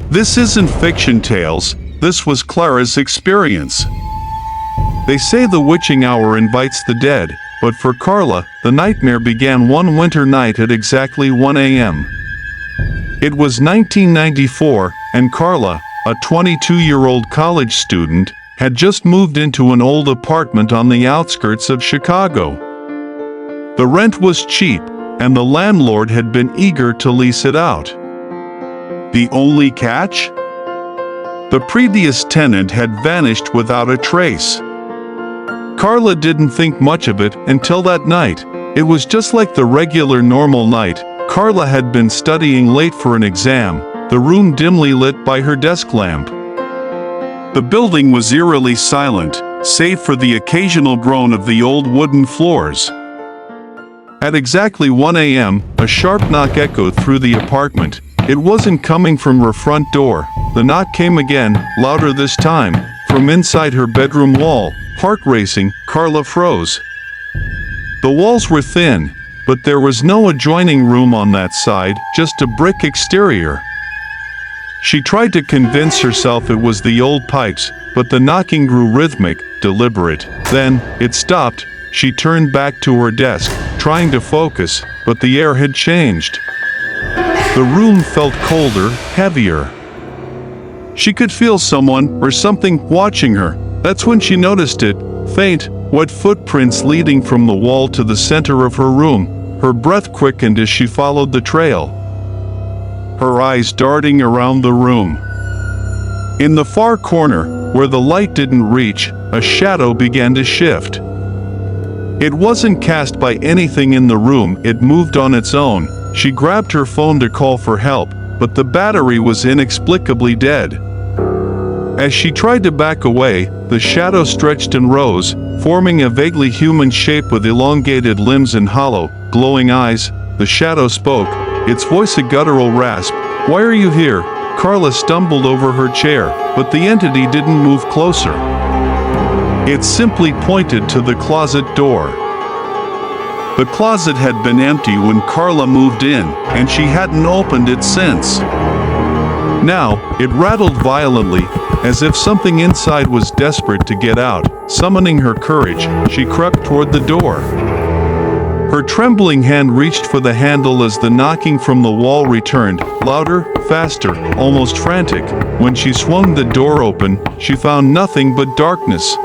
This isn't fiction tales, this was Clara's experience. They say the witching hour invites the dead, but for Carla, the nightmare began one winter night at exactly 1 a.m. It was 1994, and Carla, a 22-year-old college student, had just moved into an old apartment on the outskirts of Chicago. The rent was cheap, and the landlord had been eager to lease it out. The only catch? The previous tenant had vanished without a trace. Carla didn't think much of it until that night. It was just like the regular normal night. Carla had been studying late for an exam, the room dimly lit by her desk lamp. The building was eerily silent, save for the occasional groan of the old wooden floors. At exactly 1 a.m., a sharp knock echoed through the apartment. It wasn't coming from her front door. The knock came again, louder this time, from inside her bedroom wall. Heart racing, Carla froze. The walls were thin, but there was no adjoining room on that side, just a brick exterior. She tried to convince herself it was the old pipes, but the knocking grew rhythmic, deliberate. Then, it stopped. She turned back to her desk, trying to focus, but the air had changed. The room felt colder, heavier. She could feel someone or something watching her. That's when she noticed it, faint, wet footprints leading from the wall to the center of her room. Her breath quickened as she followed the trail, her eyes darting around the room. In the far corner, where the light didn't reach, a shadow began to shift. It wasn't cast by anything in the room, it moved on its own. She grabbed her phone to call for help, but the battery was inexplicably dead. As she tried to back away, the shadow stretched and rose, forming a vaguely human shape with elongated limbs and hollow, glowing eyes. The shadow spoke, its voice a guttural rasp. "Why are you here?" Carla stumbled over her chair, but the entity didn't move closer. It simply pointed to the closet door. The closet had been empty when Carla moved in, and she hadn't opened it since. Now, it rattled violently, as if something inside was desperate to get out. Summoning her courage, she crept toward the door. Her trembling hand reached for the handle as the knocking from the wall returned, louder, faster, almost frantic. When she swung the door open, she found nothing but darkness.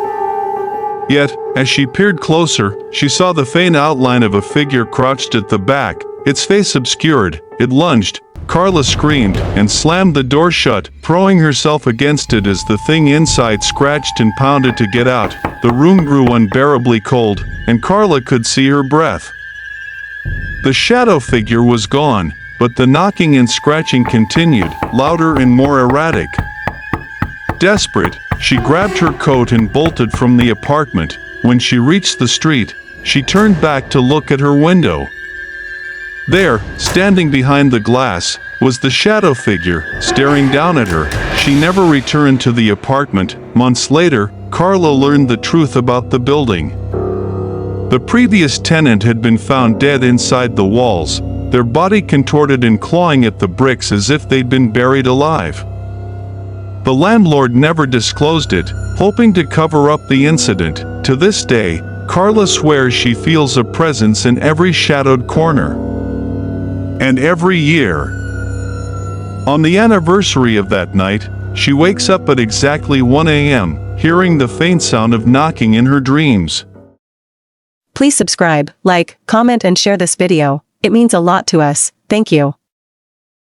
Yet, as she peered closer, she saw the faint outline of a figure crouched at the back, its face obscured. It lunged. Carla screamed and slammed the door shut, throwing herself against it as the thing inside scratched and pounded to get out. The room grew unbearably cold, and Carla could see her breath. The shadow figure was gone, but the knocking and scratching continued, louder and more erratic. Desperate, she grabbed her coat and bolted from the apartment. When she reached the street, she turned back to look at her window. There, standing behind the glass, was the shadow figure, staring down at her. She never returned to the apartment. Months later, Carla learned the truth about the building. The previous tenant had been found dead inside the walls, their body contorted and clawing at the bricks as if they'd been buried alive. The landlord never disclosed it, hoping to cover up the incident. To this day, Carla swears she feels a presence in every shadowed corner. And every year, on the anniversary of that night, she wakes up at exactly 1 a.m., hearing the faint sound of knocking in her dreams. Please subscribe, like, comment and share this video. It means a lot to us. Thank you.